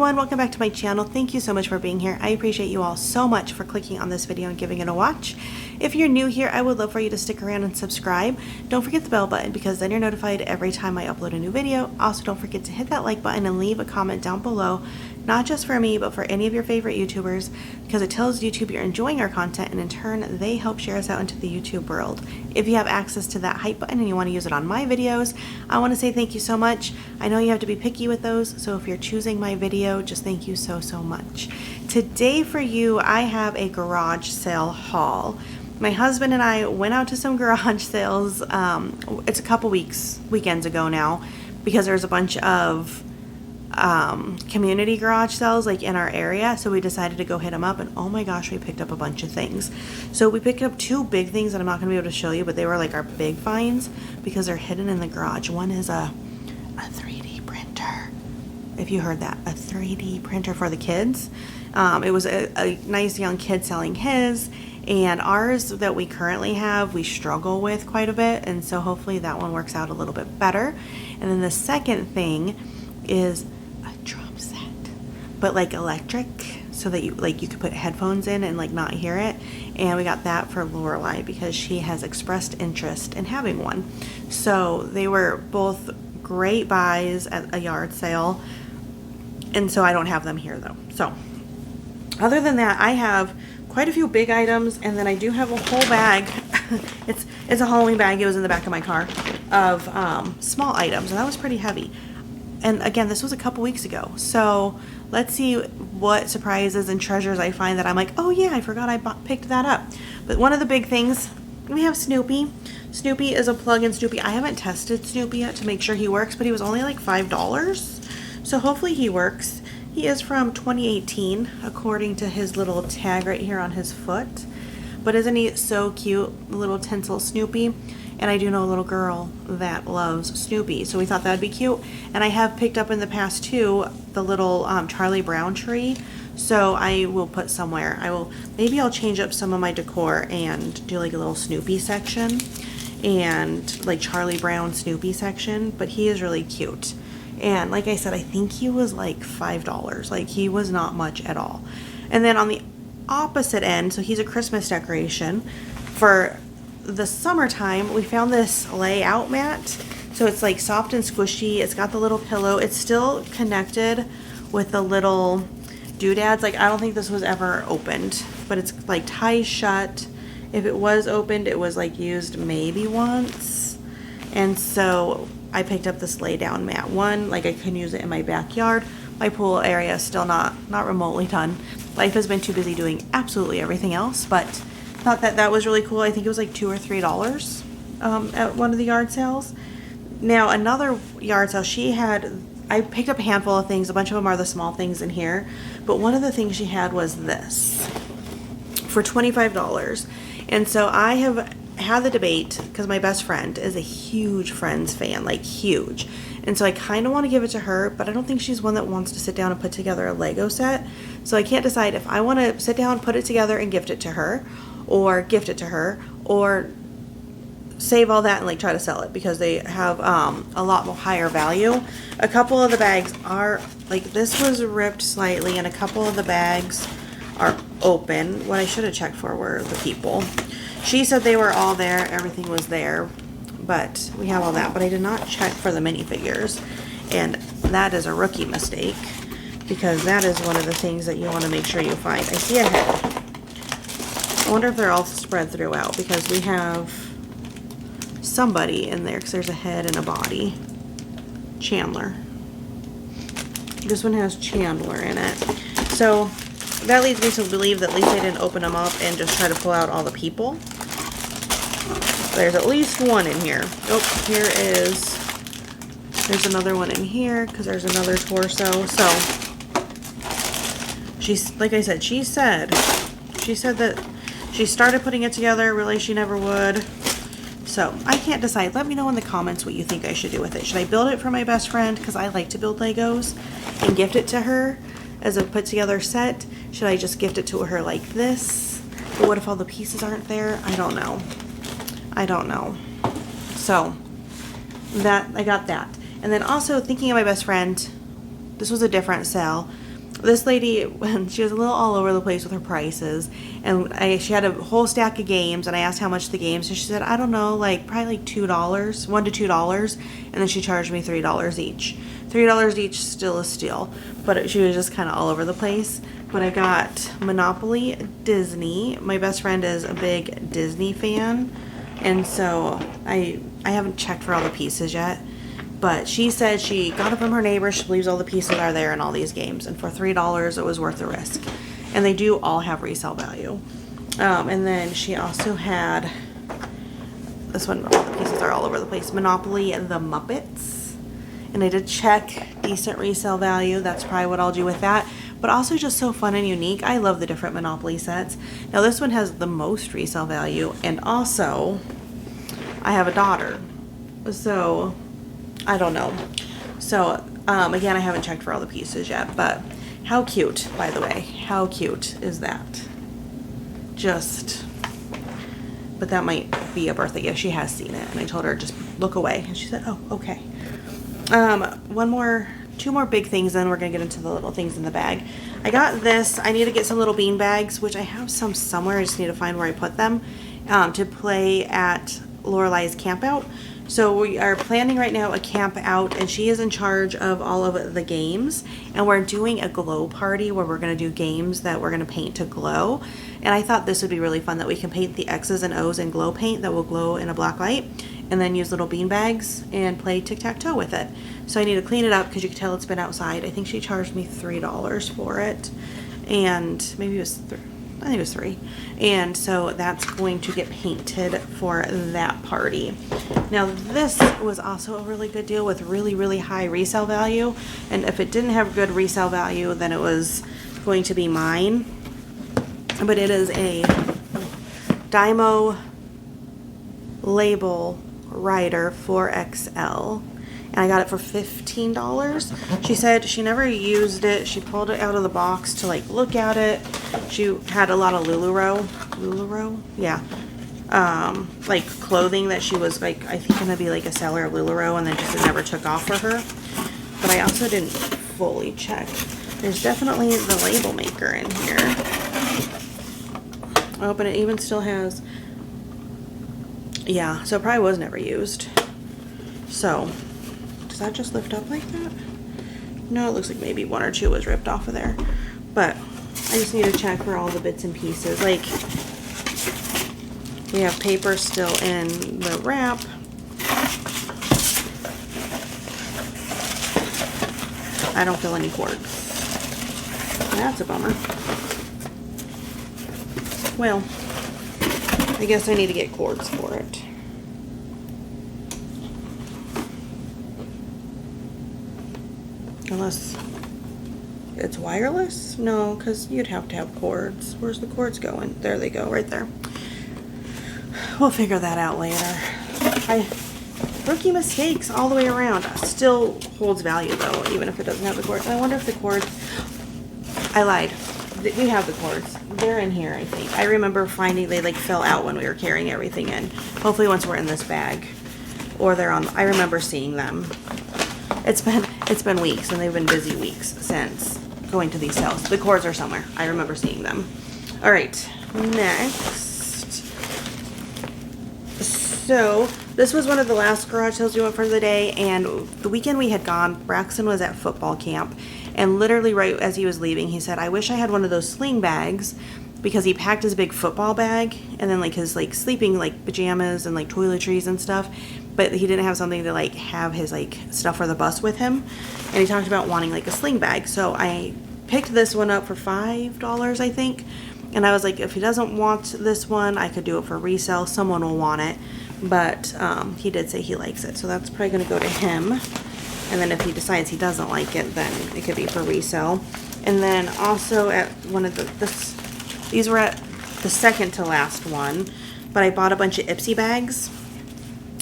everyone, welcome back to my channel. Thank you so much for being here. I appreciate you all so much for clicking on this video and giving it a watch. If you're new here, I would love for you to stick around and subscribe. Don't forget the bell button because then you're notified every time I upload a new video. Also, don't forget to hit that like button and leave a comment down below, not just for me, but for any of your favorite YouTubers, because it tells YouTube you're enjoying our content, and in turn, they help share us out into the YouTube world. If you have access to that hype button and you want to use it on my videos, I want to say thank you so much. I know you have to be picky with those, so if you're choosing my video, just thank you so much. Today for you, I have a garage sale haul. My husband and I went out to some garage sales, it's a couple weekends ago now, because there's a bunch of community garage sales like in our area, so we decided to go hit them up, and oh my gosh, we picked up a bunch of things. So we picked up two big things that I'm not going to be able to show you, but they were like our big finds because they're hidden in the garage. One is a 3D printer. If you heard that, a 3D printer for the kids. It was a nice young kid selling his, and ours that we currently have, we struggle with quite a bit, and so hopefully that one works out a little bit better. And then the second thing is a drum set, but like electric, so that you could put headphones in and like not hear it. And we got that for Lorelai because she has expressed interest in having one. So they were both great buys at a yard sale, and so I don't have them here though. So other than that, I have quite a few big items, and then I do have a whole bag. it's a Halloween bag. It was in the back of my car of small items, and that was pretty heavy. And again, this was a couple weeks ago. So let's see what surprises and treasures I find that I'm like, oh yeah, I forgot I picked that up. But one of the big things, we have Snoopy. Snoopy is a plug-in Snoopy. I haven't tested Snoopy yet to make sure he works, but he was only like $5. So hopefully he works. He is from 2018, according to his little tag right here on his foot. But isn't he so cute, little tinsel Snoopy? And I do know a little girl that loves Snoopy, so we thought that would be cute. And I have picked up in the past too the little Charlie Brown tree, so I will put somewhere. Maybe I'll change up some of my decor and do like a little Snoopy section and like Charlie Brown Snoopy section. But he is really cute. And like I said, I think he was like $5. Like, he was not much at all. And then on the opposite end, so he's a Christmas decoration. For the summertime, we found this layout mat. So it's like soft and squishy. It's got the little pillow. It's still connected with the little doodads. Like, I don't think this was ever opened, but it's like ties shut. If it was opened, it was like used maybe once. And so I picked up this lay down mat. One, like I can use it in my backyard. My pool area is still not remotely done. Life has been too busy doing absolutely everything else, but thought that was really cool. I think it was like $2 or $3 at one of the yard sales. Now another yard sale, I picked up a handful of things. A bunch of them are the small things in here, but one of the things she had was this for $25. And so I have had the debate because my best friend is a huge Friends fan, like huge, and so I kind of want to give it to her, but I don't think she's one that wants to sit down and put together a Lego set. So I can't decide if I want to sit down, put it together, and gift it to her, or save all that and like try to sell it because they have a lot more higher value. A couple of the bags are like, this was ripped slightly, and a couple of the bags are open. What I should have checked for were the people. She said they were all there, everything was there, but we have all that. But I did not check for the minifigures, and that is a rookie mistake because that is one of the things that you want to make sure you find. I see a head. I wonder if they're all spread throughout because we have somebody in there because there's a head and a body. Chandler. This one has Chandler in it. So that leads me to believe that at least they didn't open them up and just try to pull out all the people. There's at least one in here. Oh, there's another one in here because there's another torso. So like I said, she said that she started putting it together, realized she never would. So I can't decide. Let me know in the comments what you think I should do with it. Should I build it for my best friend because I like to build Legos and gift it to her as a put together set? Should I just gift it to her like this? But what if all the pieces aren't there? I don't know. So I got that. And then also thinking of my best friend, this was a different sale. this lady, she was a little all over the place with her prices, and she had a whole stack of games, and I asked how much the games, and she said, I don't know, like probably like $2, $1 to $2, and then she charged me $3 each. $3 each, still a steal, but she was just kind of all over the place. But I got Monopoly Disney. My best friend is a big Disney fan, and so I haven't checked for all the pieces yet. But she said she got it from her neighbor. She believes all the pieces are there in all these games. And for $3, it was worth the risk. And they do all have resale value. And then she also had, this one, all the pieces are all over the place, Monopoly and the Muppets. And I did check decent resale value. That's probably what I'll do with that. But also just so fun and unique. I love the different Monopoly sets. Now this one has the most resale value. And also, I have a daughter. So I don't know. So, again, I haven't checked for all the pieces yet, but how cute, by the way. How cute is that? But that might be a birthday gift. She has seen it, and I told her just look away, and she said, oh, okay. Two more big things, then we're going to get into the little things in the bag. I got this. I need to get some little bean bags, which I have some somewhere. I just need to find where I put them, to play at Lorelai's campout. So we are planning right now a camp out, and she is in charge of all of the games, and we're doing a glow party where we're going to do games that we're going to paint to glow. And I thought this would be really fun, that we can paint the X's and O's in glow paint that will glow in a black light, and then use little bean bags and play tic-tac-toe with it. So I need to clean it up because you can tell it's been outside. I think she charged me $3 for it, and maybe it was I think it was $3. And so that's going to get painted for that party. Now this was also a really good deal with really, really high resale value. And if it didn't have good resale value, then it was going to be mine. But it is a Dymo Label Writer 4XL. And I got it for $15. She said she never used it. She pulled it out of the box to like look at it. She had a lot of LuLaRoe? Yeah. Like clothing that she was like, I think gonna be like a seller of LuLaRoe, and then just it never took off for her. But I also didn't fully check. There's definitely the label maker in here. Oh, but it even still has, yeah, so it probably was never used. So, does that just lift up like that? No, it looks like maybe one or two was ripped off of there. But I just need to check for all the bits and pieces. Like, we have paper still in the wrap. I don't feel any cords. That's a bummer. Well, I guess I need to get cords for it. Unless it's wireless? No, because you'd have to have cords. Where's the cords going? There they go, right there. We'll figure that out later. Rookie mistakes all the way around. Still holds value though, even if it doesn't have the cords. I wonder if the cords, I lied. We have the cords. They're in here, I think. I remember finding they like fell out when we were carrying everything in. Hopefully once we're in this bag. Or they're on, I remember seeing them. It's been weeks, and they've been busy weeks since going to these sales. The cords are somewhere. I remember seeing them. All right, next. So this was one of the last garage sales we went for the day, and the weekend we had gone, Braxton was at football camp, and literally right as he was leaving, he said, I wish I had one of those sling bags, because he packed his big football bag, and then like his like sleeping like pajamas and like toiletries and stuff, but he didn't have something to like have his like stuff for the bus with him, and he talked about wanting like a sling bag. So I picked this one up for $5, I think, and I was like, if he doesn't want this one, I could do it for resale. Someone will want it, but he did say he likes it, so that's probably going to go to him. And then if he decides he doesn't like it, then it could be for resale. And then also at one of these were at the second to last one, but I bought a bunch of Ipsy bags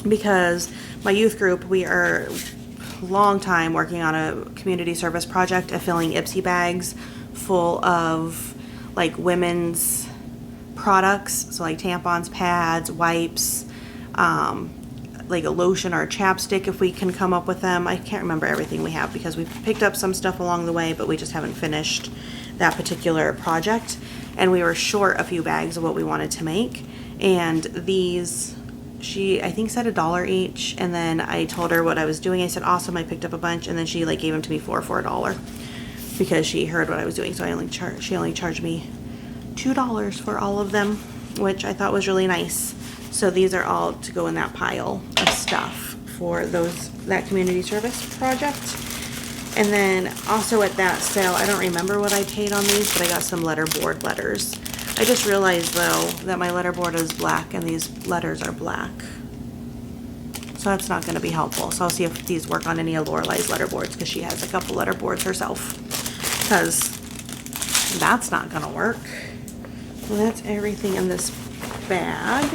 because my youth group, we are long time working on a community service project of filling Ipsy bags full of like women's products, so like tampons, pads, wipes, like a lotion or a chapstick if we can come up with them. I can't remember everything we have because we picked up some stuff along the way, but we just haven't finished that particular project. And we were short a few bags of what we wanted to make. And these, she, I think, said $1 each. And then I told her what I was doing. I said, awesome, I picked up a bunch. And then she like gave them to me for $1 because she heard what I was doing. So she only charged me $2 for all of them, which I thought was really nice. So these are all to go in that pile of stuff for that community service project. And then also at that sale, I don't remember what I paid on these, but I got some letterboard letters. I just realized though that my letterboard is black and these letters are black. So that's not going to be helpful. So I'll see if these work on any of Lorelai's letterboards because she has a couple letterboards herself. Because that's not going to work. Well, that's everything in this bag.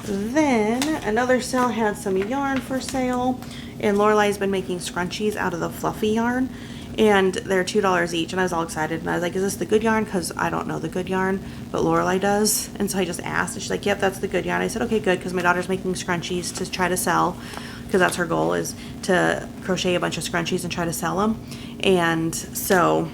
Then another sale had some yarn for sale, and Lorelai's been making scrunchies out of the fluffy yarn, and they're $2 each. And I was all excited, and I was like, is this the good yarn? Because I don't know the good yarn, but Lorelai does. And so I just asked, and she's like, yep, that's the good yarn. I said, okay, good, because my daughter's making scrunchies to try to sell, because that's her goal, is to crochet a bunch of scrunchies and try to sell them. And so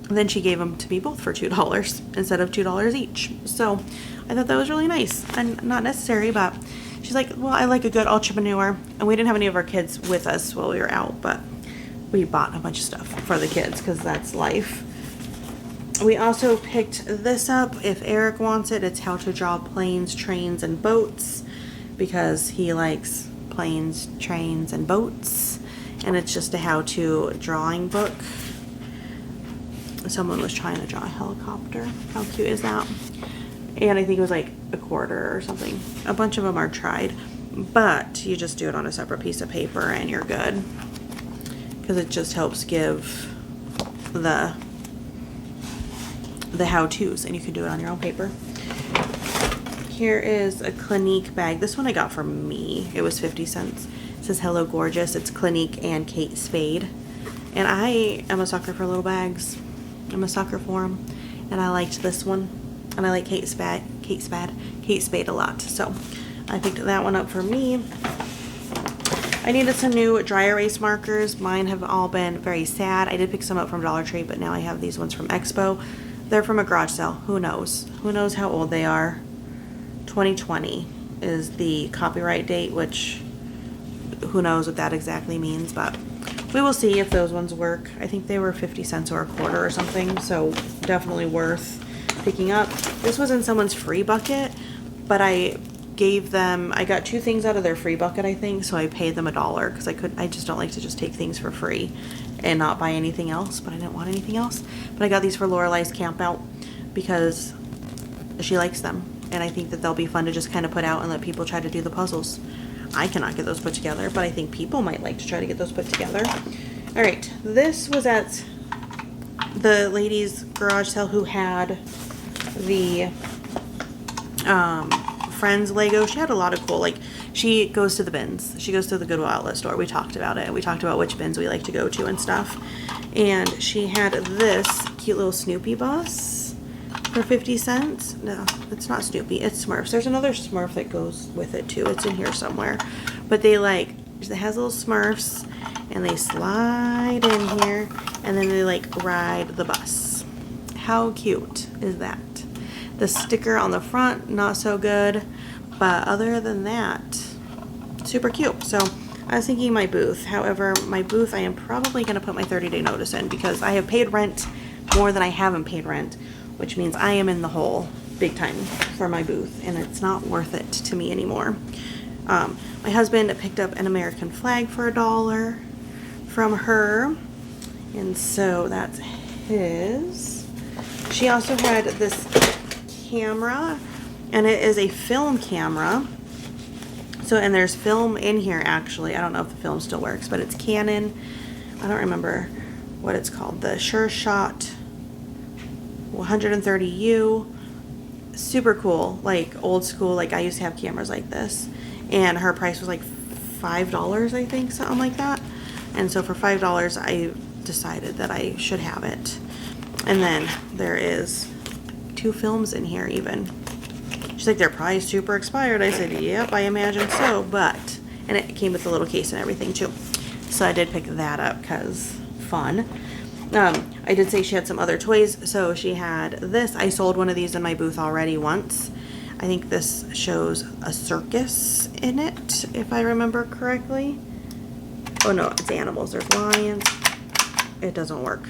then she gave them to me both for $2 instead of $2 each. So I thought that was really nice and not necessary, but she's like, well, I like a good entrepreneur. And we didn't have any of our kids with us while we were out, but we bought a bunch of stuff for the kids because that's life. We also picked this up. If Eric wants it, it's How to Draw Planes, Trains, and Boats, because he likes planes, trains, and boats. And it's just a how-to drawing book. Someone was trying to draw a helicopter. How cute is that? And I think it was like $1/4 or something. A bunch of them are tried, but you just do it on a separate piece of paper and you're good, because it just helps give the how-tos, and you can do it on your own paper. Here is a Clinique bag. This one I got for me. It was 50 cents. It says Hello Gorgeous. It's Clinique and Kate Spade, and I am a sucker for little bags. I'm a sucker for them, and I liked this one. And I like Kate Spade a lot. So I picked that one up for me. I needed some new dry erase markers. Mine have all been very sad. I did pick some up from Dollar Tree, but now I have these ones from Expo. They're from a garage sale. Who knows? Who knows how old they are? 2020 is the copyright date, which who knows what that exactly means, but we will see if those ones work. I think they were 50 cents or $1/4 or something, so definitely worth picking up. This was in someone's free bucket, but I got 2 things out of their free bucket, I think, so I paid them $1 because I just don't like to just take things for free and not buy anything else, but I didn't want anything else. But I got these for Lorelai's camp out because she likes them, and I think that they'll be fun to just kind of put out and let people try to do the puzzles. I cannot get those put together, but I think people might like to try to get those put together. All right, this was at the ladies' garage sale who had the Friends Lego. She had a lot of cool, like, she goes to the bins. She goes to the Goodwill Outlet store. We talked about it. We talked about which bins we like to go to and stuff. And she had this cute little Snoopy bus for 50 cents. No, it's not Snoopy. It's Smurfs. There's another Smurf that goes with it too. It's in here somewhere. But it has little Smurfs, and they slide in here, and then they like ride the bus. How cute is that? The sticker on the front, not so good, but other than that, super cute. So I was thinking my booth. However, my booth, I am probably going to put my 30-day notice in because I have paid rent more than I haven't paid rent, which means I am in the hole big time for my booth, and it's not worth it to me anymore. My husband picked up an American flag for $1 from her, and so that's his. She also had this camera, and it is a film camera. So, and there's film in here actually. I don't know if the film still works, but it's Canon. I don't remember what it's called. The Sure Shot 130U. Super cool, like old school. Like I used to have cameras like this, and her price was like $5, I think, something like that. And so for $5, I decided that I should have it. And then there is 2 films in here even. She's like, they're probably super expired. I said, yep, I imagine so, but And it came with the little case and everything too. So I did pick that up because fun. I did say she had some other toys. So she had this. I sold one of these in my booth already once. I think this shows a circus in it, if I remember correctly. Oh no, it's animals. There's lions. It doesn't work.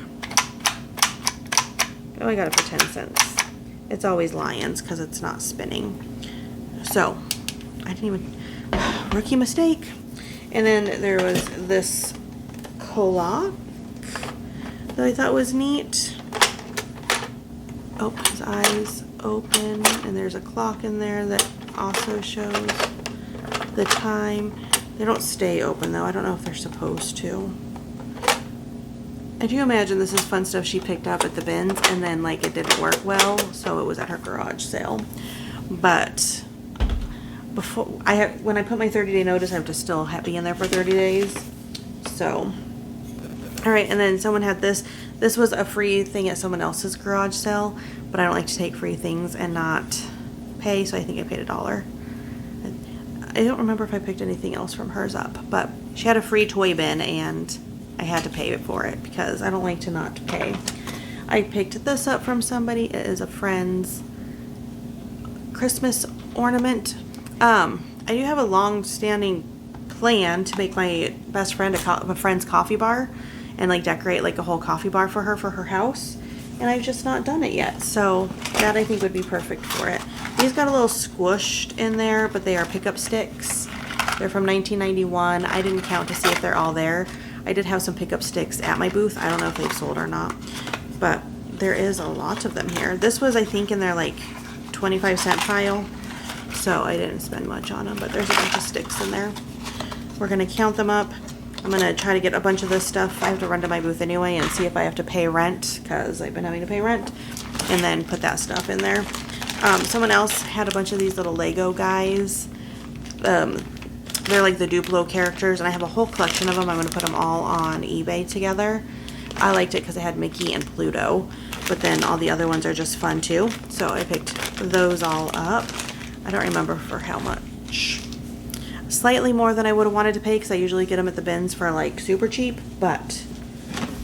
Oh, I got it for 10 cents. It's always lions because it's not spinning. So, I didn't even... Rookie mistake. And then there was this clock that I thought was neat. Oh, his eyes open. And there's a clock in there that also shows the time. They don't stay open though. I don't know if they're supposed to. I do imagine this is fun stuff she picked up at the bins and then like it didn't work well, so it was at her garage sale. But before when I put my 30-day notice, I have to still be in there for 30 days. So, all right, and then someone had this. This was a free thing at someone else's garage sale, but I don't like to take free things and not pay, so I think I paid $1. I don't remember if I picked anything else from hers up, but she had a free toy bin and I had to pay for it because I don't like to not pay. I picked this up from somebody. It is a friend's Christmas ornament. I do have a long-standing plan to make my best friend a friend's coffee bar and like decorate like a whole coffee bar for her house, and I've just not done it yet. So that I think would be perfect for it. These got a little squished in there, but they are pickup sticks. They're from 1991. I didn't count to see if they're all there. I did have some pickup sticks at my booth. I don't know if they've sold or not, but there is a lot of them here. This was, I think, in their like 25-cent pile, so I didn't spend much on them, but there's a bunch of sticks in there. We're gonna count them up. I'm gonna try to get a bunch of this stuff. I have to run to my booth anyway and see if I have to pay rent, because I've been having to pay rent, and then put that stuff in there. Someone else had a bunch of these little Lego guys. They're like the Duplo characters, and I have a whole collection of them. I'm going to put them all on eBay together. I liked it because it had Mickey and Pluto, but then all the other ones are just fun too. So I picked those all up. I don't remember for how much. Slightly more than I would have wanted to pay because I usually get them at the bins for like super cheap, but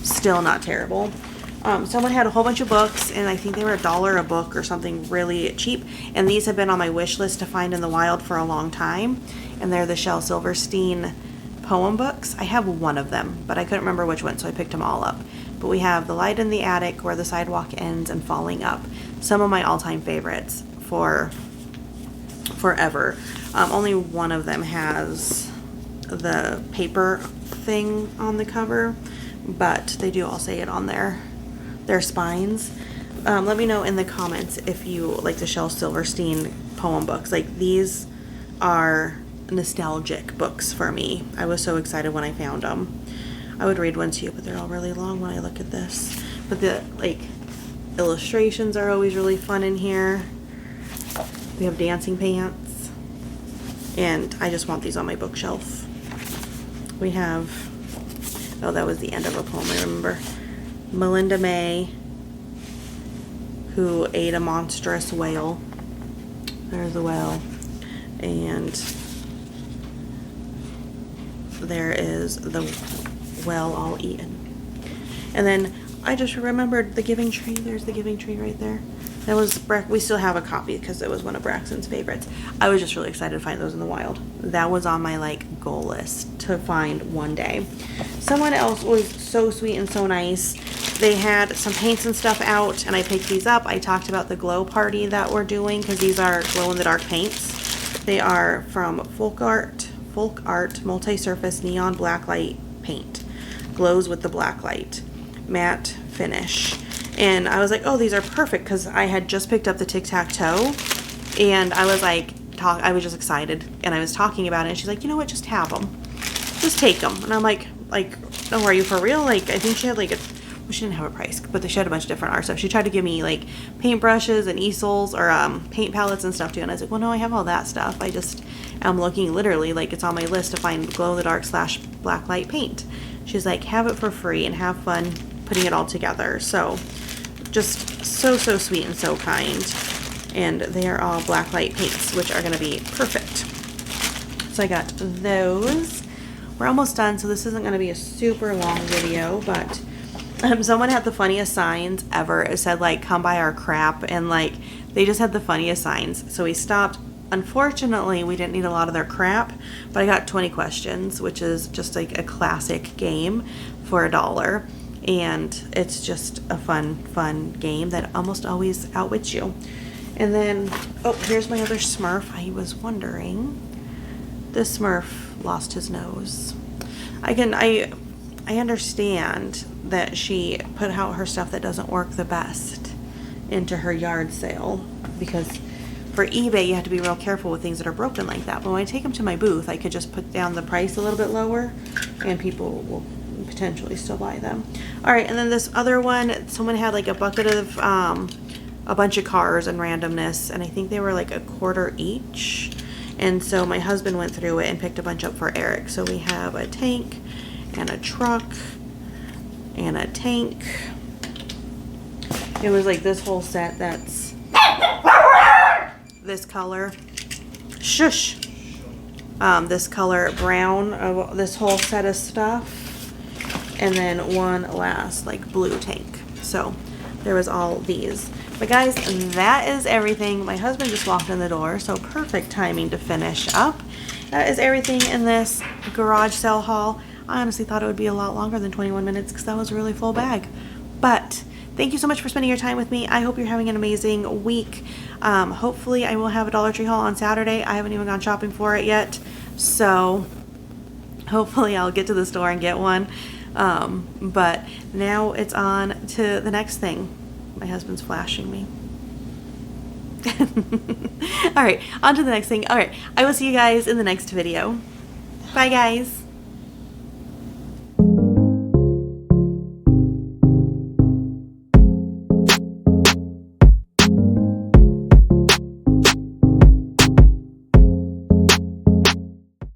still not terrible. Someone had a whole bunch of books, and I think they were $1 a book or something really cheap. And these have been on my wish list to find in the wild for a long time. And they're the Shel Silverstein poem books. I have one of them, but I couldn't remember which one, so I picked them all up. But we have The Light in the Attic, Where the Sidewalk Ends, and Falling Up. Some of my all-time favorites for forever. Only one of them has the paper thing on the cover, but they do all say it on their spines. Let me know in the comments if you like the Shel Silverstein poem books. Like, these are nostalgic books for me. I was so excited when I found them. I would read one to you, but they're all really long when I look at this. But the like illustrations are always really fun in here. We have dancing pants, and I just want these on my bookshelf. We have, oh, that was the end of a poem, I remember. Melinda May, who ate a monstrous whale. There's a whale. And there is the well all eaten. And then I just remembered the Giving Tree. There's the Giving Tree right there. That was, we still have a copy because it was one of Braxton's favorites. I was just really excited to find those in the wild. That was on my like goal list to find one day. Someone else was so sweet and so nice. They had some paints and stuff out, and I picked these up. I talked about the glow party that we're doing because these are glow-in-the-dark paints. They are from Folk Art Multi-Surface Neon Blacklight Paint. Glows with the black light. Matte finish. And I was like, oh, these are perfect, because I had just picked up the Tic-Tac-Toe, and I was like, I was just excited, and I was talking about it, and she's like, you know what, just have them. Just take them. And I'm like, oh, are you for real? Like, I think she had like well, she didn't have a price, but she had a bunch of different art stuff. She tried to give me like paintbrushes and easels or paint palettes and stuff too, and I was like, well, no, I have all that stuff. I just am looking literally like it's on my list to find glow-in-the-dark / blacklight paint. She's like, have it for free and have fun putting it all together. So just so sweet and so kind. And they are all blacklight paints, which are going to be perfect. So So I got those. We're almost done, so this isn't going to be a super long video, but someone had the funniest signs ever. It said, like, come buy our crap, and, like, they just had the funniest signs. So we stopped. Unfortunately, we didn't need a lot of their crap, but I got 20 questions, which is just like a classic game for $1. And it's just a fun game that almost always outwits you. And then, oh, here's my other Smurf. I was wondering, this Smurf lost his nose. I understand that she put out her stuff that doesn't work the best into her yard sale, because for eBay you have to be real careful with things that are broken like that. But when I take them to my booth, I could just put down the price a little bit lower and people will potentially still buy them. All right, and then this other one, someone had like a bucket of a bunch of cars and randomness, and I think they were like $1 each. And so my husband went through it and picked a bunch up for Eric. So we have a tank and a truck and a tank. It was like this whole set that's this color. Shush. This color brown, this whole set of stuff. And then one last like blue tank. So there was all these. But guys, that is everything. My husband just walked in the door, so perfect timing to finish up. That is everything in this garage sale haul. I honestly thought it would be a lot longer than 21 minutes because that was a really full bag. But thank you so much for spending your time with me. I hope you're having an amazing week. Hopefully I will have a Dollar Tree haul on Saturday. I haven't even gone shopping for it yet. So hopefully I'll get to the store and get one. But now it's on to the next thing. My husband's flashing me. All right, on to the next thing. All right, I will see you guys in the next video. Bye, guys.